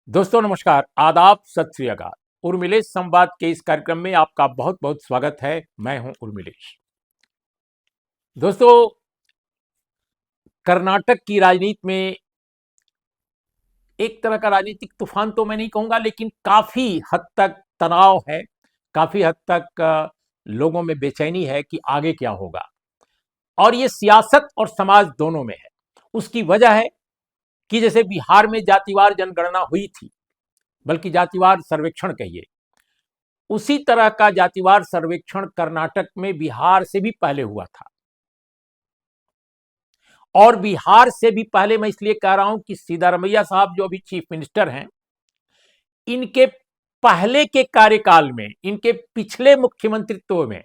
दोस्तों नमस्कार, आदाब, सत श्री अकाल। उर्मिलेश संवाद के इस कार्यक्रम में आपका बहुत बहुत स्वागत है। मैं हूं उर्मिलेश। दोस्तों, कर्नाटक की राजनीति में एक तरह का राजनीतिक तूफान तो मैं नहीं कहूंगा, लेकिन काफी हद तक तनाव है, काफी हद तक लोगों में बेचैनी है कि आगे क्या होगा। और ये सियासत और समाज दोनों में है। उसकी वजह है कि जैसे बिहार में जातिवार जनगणना हुई थी, बल्कि जातिवार सर्वेक्षण कहिए, उसी तरह का जातिवार सर्वेक्षण कर्नाटक में बिहार से भी पहले हुआ था। और बिहार से भी पहले मैं इसलिए कह रहा हूं कि सिद्धारमैया साहब जो अभी चीफ मिनिस्टर हैं, इनके पहले के कार्यकाल में, इनके पिछले मुख्यमंत्रित्व में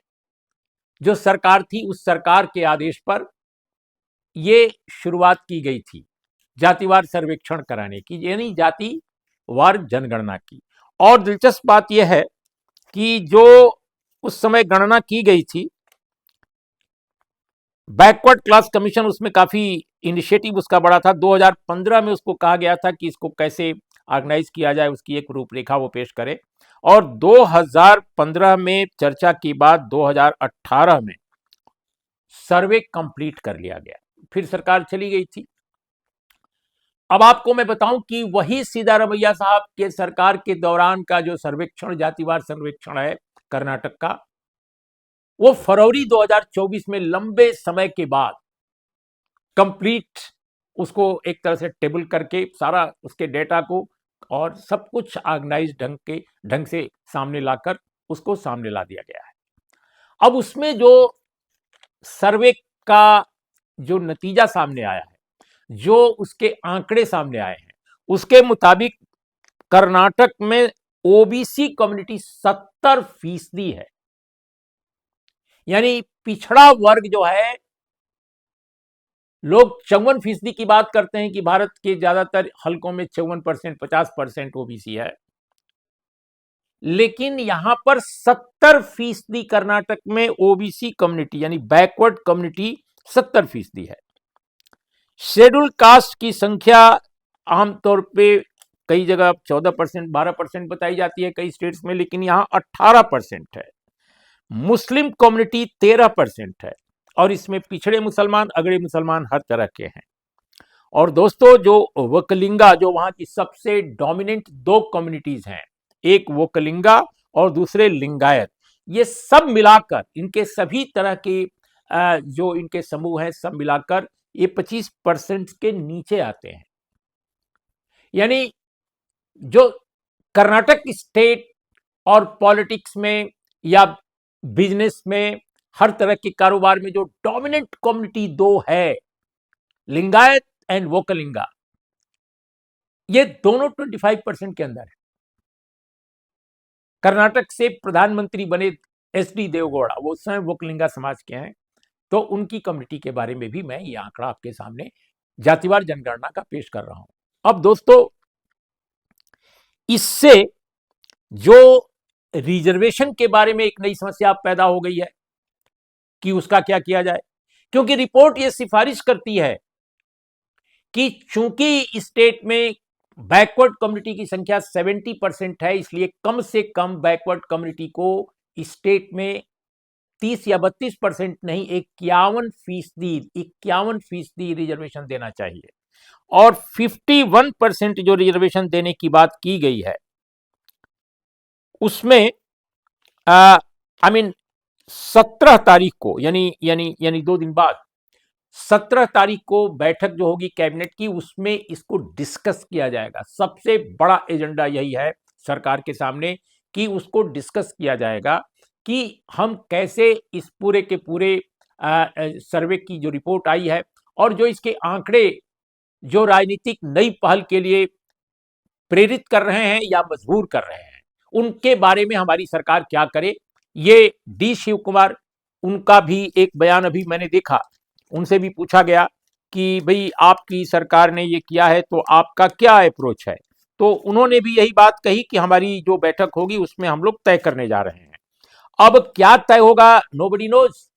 जो सरकार थी, उस सरकार के आदेश पर यह शुरुआत की गई थी जातिवार सर्वेक्षण कराने की, यानी जातिवार जनगणना की। और दिलचस्प बात यह है कि जो उस समय गणना की गई थी, बैकवर्ड क्लास कमीशन उसमें काफी इनिशिएटिव उसका बड़ा था। 2015 में उसको कहा गया था कि इसको कैसे ऑर्गेनाइज किया जाए, उसकी एक रूपरेखा वो पेश करे। और 2015 में चर्चा की बाद 2018 में सर्वे कंप्लीट कर लिया गया, फिर सरकार चली गई थी। अब आपको मैं बताऊं कि वही सिद्धारमैया साहब के सरकार के दौरान का जो सर्वेक्षण, जातिवार सर्वेक्षण है कर्नाटक का, वो फरवरी 2024 में लंबे समय के बाद कंप्लीट उसको एक तरह से टेबल करके सारा उसके डेटा को और सब कुछ ऑर्गेनाइज ढंग से सामने लाकर उसको सामने ला दिया गया है। अब उसमें जो सर्वे का जो नतीजा सामने आया है, जो उसके आंकड़े सामने आए हैं, उसके मुताबिक कर्नाटक में ओबीसी कम्युनिटी 70% है। यानी पिछड़ा वर्ग जो है, लोग 54% की बात करते हैं कि भारत के ज्यादातर हलकों में 54%, 50% ओबीसी है, लेकिन यहां पर 70% कर्नाटक में ओबीसी कम्युनिटी यानी बैकवर्ड कम्युनिटी 70% है। शेड्यूल कास्ट की संख्या आमतौर पे कई जगह 14%, 12% बताई जाती है कई स्टेट्स में, लेकिन यहां 18% है। मुस्लिम कम्युनिटी 13% है, और इसमें पिछड़े मुसलमान, अगड़े मुसलमान हर तरह के हैं। और दोस्तों, जो वोकलिंगा, जो वहां की सबसे डोमिनेंट दो कम्युनिटीज हैं, एक वोकलिंगा और दूसरे लिंगायत, ये सब मिलाकर, इनके सभी तरह के जो इनके समूह हैं, सब मिलाकर ये 25% के नीचे आते हैं। यानी जो कर्नाटक स्टेट और पॉलिटिक्स में या बिजनेस में, हर तरह के कारोबार में जो डोमिनेंट कम्युनिटी दो है, लिंगायत एंड वोकलिंगा, ये दोनों 25% के अंदर है। कर्नाटक से प्रधानमंत्री बने एसडी देवगौड़ा, वो स्वयं वोकलिंगा समाज के हैं। तो उनकी कम्युनिटी के बारे में भी मैं ये आंकड़ा आपके सामने जातिवार जनगणना का पेश कर रहा हूं। अब दोस्तों, इससे जो रिजर्वेशन के बारे में एक नई समस्या पैदा हो गई है कि उसका क्या किया जाए, क्योंकि रिपोर्ट ये सिफारिश करती है कि चूंकि स्टेट में बैकवर्ड कम्युनिटी की संख्या 70% है, इसलिए कम से कम बैकवर्ड कम्युनिटी को स्टेट में 30 या 32% नहीं, 51% रिजर्वेशन देना चाहिए। और 51% जो रिजर्वेशन देने की बात की गई है, उसमें 17 तारीख को, यानी यानी यानी 2 दिन बाद 17 तारीख को बैठक जो होगी कैबिनेट की, उसमें इसको डिस्कस किया जाएगा। सबसे बड़ा एजेंडा यही है सरकार के सामने कि उसको डिस्कस किया जाएगा कि हम कैसे इस पूरे के पूरे सर्वे की जो रिपोर्ट आई है और जो इसके आंकड़े जो राजनीतिक नई पहल के लिए प्रेरित कर रहे हैं या मजबूर कर रहे हैं, उनके बारे में हमारी सरकार क्या करे। ये डी शिव कुमार, उनका भी एक बयान अभी मैंने देखा, उनसे भी पूछा गया कि भाई आपकी सरकार ने ये किया है तो आपका क्या अप्रोच है, तो उन्होंने भी यही बात कही कि हमारी जो बैठक होगी उसमें हम लोग तय करने जा रहे हैं। अब क्या तय होगा, नोबडी नोज,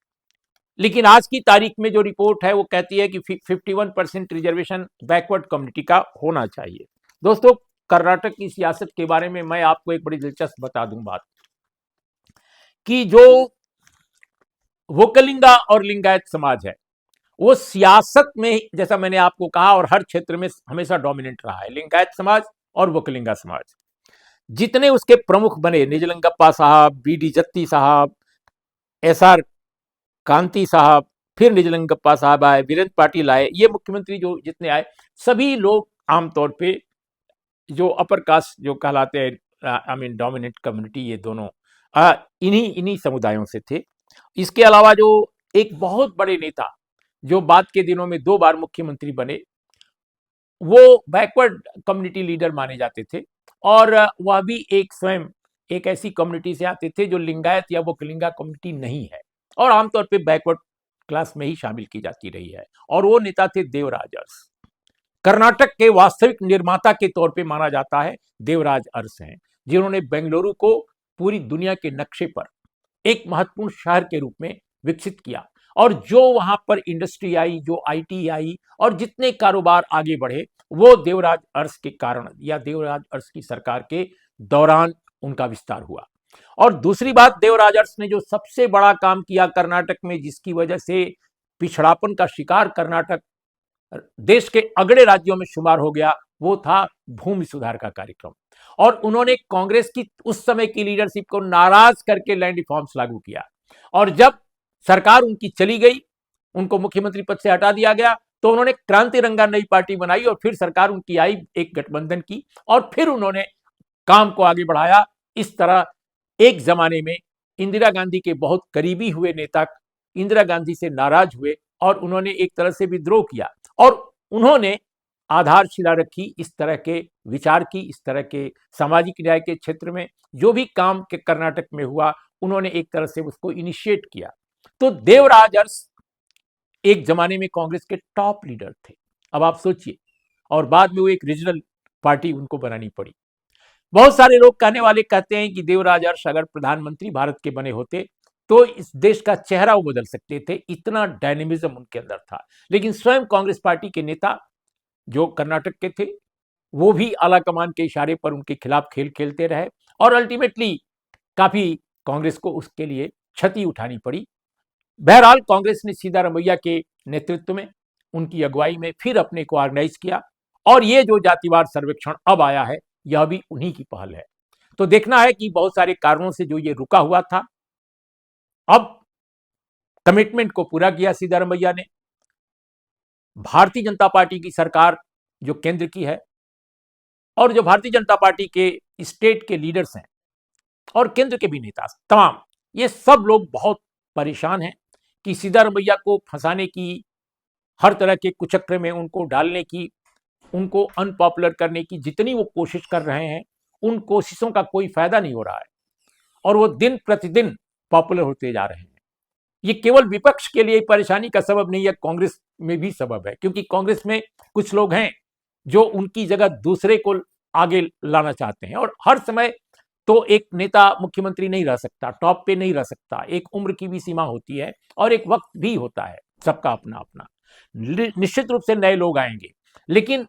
लेकिन आज की तारीख में जो रिपोर्ट है वो कहती है कि 51% रिजर्वेशन बैकवर्ड कम्युनिटी का होना चाहिए। दोस्तों, कर्नाटक की सियासत के बारे में मैं आपको एक बड़ी दिलचस्प बता दूं बात, कि जो वोकलिंगा और लिंगायत समाज है वो सियासत में, जैसा मैंने आपको कहा, और हर क्षेत्र में हमेशा डोमिनेंट रहा है। लिंगायत समाज और वोकलिंगा समाज, जितने उसके प्रमुख बने, निजलिंगप्पा साहब, बी.डी. जत्ती साहब, एस.आर. कांति साहब, फिर निजलिंगप्पा साहब आए, वीरेंद्र पाटिल आए, ये मुख्यमंत्री जो जितने आए, सभी लोग आमतौर पे जो अपर कास्ट जो कहलाते हैं, आई मीन डोमिनेंट कम्युनिटी, ये दोनों इन्हीं इन्हीं समुदायों से थे। इसके अलावा जो एक बहुत बड़े नेता जो बाद के दिनों में 2 बार मुख्यमंत्री बने, वो बैकवर्ड कम्युनिटी लीडर माने जाते थे, और वह भी एक स्वयं एक ऐसी कम्युनिटी से आते थे जो लिंगायत या वोकलिंगा कम्युनिटी नहीं है, और आमतौर पे बैकवर्ड क्लास में ही शामिल की जाती रही है। और वो नेता थे देवराज अरस। कर्नाटक के वास्तविक निर्माता के तौर पे माना जाता है देवराज अरस हैं, जिन्होंने बेंगलुरु को पूरी दुनिया के नक्शे पर एक महत्वपूर्ण शहर के रूप में विकसित किया, और जो वहां पर इंडस्ट्री आई, जो आईटी आई, और जितने कारोबार आगे बढ़े, वो देवराज अरस के कारण या देवराज अरस की सरकार के दौरान उनका विस्तार हुआ। और दूसरी बात, देवराज अरस ने जो सबसे बड़ा काम किया कर्नाटक में, जिसकी वजह से पिछड़ापन का शिकार कर्नाटक देश के अगड़े राज्यों में शुमार हो गया, वो था भूमि सुधार का कार्यक्रम। और उन्होंने कांग्रेस की उस समय की लीडरशिप को नाराज करके लैंड रिफॉर्म्स लागू किया, और जब सरकार उनकी चली गई, उनको मुख्यमंत्री पद से हटा दिया गया, तो उन्होंने क्रांति रंगा नई पार्टी बनाई, और फिर सरकार उनकी आई, एक गठबंधन की, और फिर उन्होंने काम को आगे बढ़ाया। इस तरह एक जमाने में इंदिरा गांधी के बहुत करीबी हुए नेता इंदिरा गांधी से नाराज हुए, और उन्होंने एक तरह से विद्रोह किया, और उन्होंने आधारशिला रखी इस तरह के विचार की, इस तरह के सामाजिक न्याय के क्षेत्र में जो भी काम के कर्नाटक में हुआ, उन्होंने एक तरह से उसको इनिशिएट किया। तो देवराज अरस एक जमाने में कांग्रेस के टॉप लीडर थे। अब आप सोचिए, और बाद में वो एक रीजनल पार्टी उनको बनानी पड़ी। बहुत सारे लोग कहने वाले कहते हैं कि देवराज अरस अगर प्रधानमंत्री भारत के बने होते तो इस देश का चेहरा वो बदल सकते थे, इतना डायनेमिज्म उनके अंदर था। लेकिन स्वयं कांग्रेस पार्टी के नेता जो कर्नाटक के थे, वो भी आला कमान के इशारे पर उनके खिलाफ खेल खेलते रहे, और अल्टीमेटली काफी कांग्रेस को उसके लिए क्षति उठानी पड़ी। बहरहाल कांग्रेस ने सिद्धारमैया के नेतृत्व में, उनकी अगुवाई में फिर अपने को ऑर्गेनाइज किया, और ये जो जातिवार सर्वेक्षण अब आया है, यह भी उन्हीं की पहल है। तो देखना है कि बहुत सारे कारणों से जो ये रुका हुआ था, अब कमिटमेंट को पूरा किया सिद्धारमैया ने। भारतीय जनता पार्टी की सरकार जो केंद्र की है, और जो भारतीय जनता पार्टी के स्टेट के लीडर्स हैं, और केंद्र के भी नेता तमाम, ये सब लोग बहुत परेशान हैं कि सिद्धारमैया को फंसाने की, हर तरह के कुचक्र में उनको डालने की, उनको अनपॉपुलर करने की जितनी वो कोशिश कर रहे हैं, उन कोशिशों का कोई फायदा नहीं हो रहा है, और वो दिन प्रतिदिन पॉपुलर होते जा रहे हैं। ये केवल विपक्ष के लिए परेशानी का सबब नहीं है, कांग्रेस में भी सबब है, क्योंकि कांग्रेस में कुछ लोग हैं जो उनकी जगह दूसरे को आगे लाना चाहते हैं, और हर समय तो एक नेता मुख्यमंत्री नहीं रह सकता, टॉप पे नहीं रह सकता, एक उम्र की भी सीमा होती है, और एक वक्त भी होता है, सबका अपना अपना। निश्चित रूप से नए लोग आएंगे, लेकिन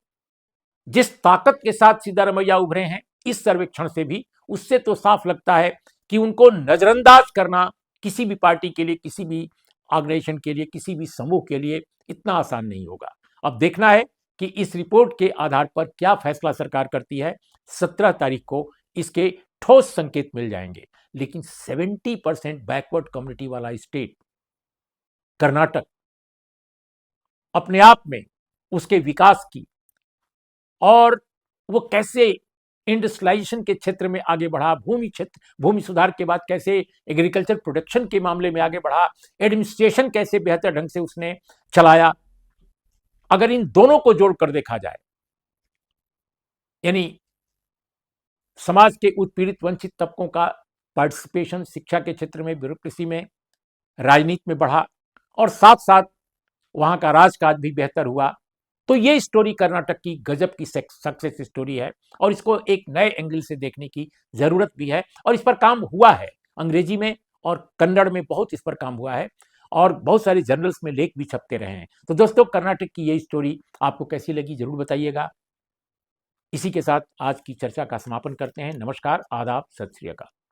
जिस ताकत के साथ सिद्धारमैया उभरे हैं इस सर्वेक्षण से भी, उससे तो साफ लगता है कि उनको नजरअंदाज करना किसी भी पार्टी के लिए, किसी भी ऑर्गेनाइजेशन के लिए, किसी भी समूह के लिए इतना आसान नहीं होगा। अब देखना है कि इस रिपोर्ट के आधार पर क्या फैसला सरकार करती है। 17 तारीख को इसके ठोस संकेत मिल जाएंगे। लेकिन 70% बैकवर्ड कम्युनिटी वाला स्टेट कर्नाटक अपने आप में उसके विकास की, और वो कैसे इंडस्ट्रियलाइजेशन के क्षेत्र में आगे बढ़ा, भूमि सुधार के बाद कैसे एग्रीकल्चर प्रोडक्शन के मामले में आगे बढ़ा, एडमिनिस्ट्रेशन कैसे बेहतर ढंग से उसने चलाया, अगर इन दोनों को जोड़कर देखा जाए, यानी समाज के उत्पीड़ित वंचित तबकों का पार्टिसिपेशन शिक्षा के क्षेत्र में, ब्यूरोक्रेसी में, राजनीति में बढ़ा, और साथ साथ वहां का राजकाज भी बेहतर हुआ, तो ये स्टोरी कर्नाटक की गजब की सक्सेस स्टोरी है, और इसको एक नए एंगल से देखने की जरूरत भी है। और इस पर काम हुआ है, अंग्रेजी में और कन्नड़ में बहुत इस पर काम हुआ है, और बहुत सारे जर्नल्स में लेख भी छपते रहे हैं। तो दोस्तों, कर्नाटक की ये स्टोरी आपको कैसी लगी जरूर बताइएगा। इसी के साथ आज की चर्चा का समापन करते हैं। नमस्कार, आदाब, सत श्री अकाल।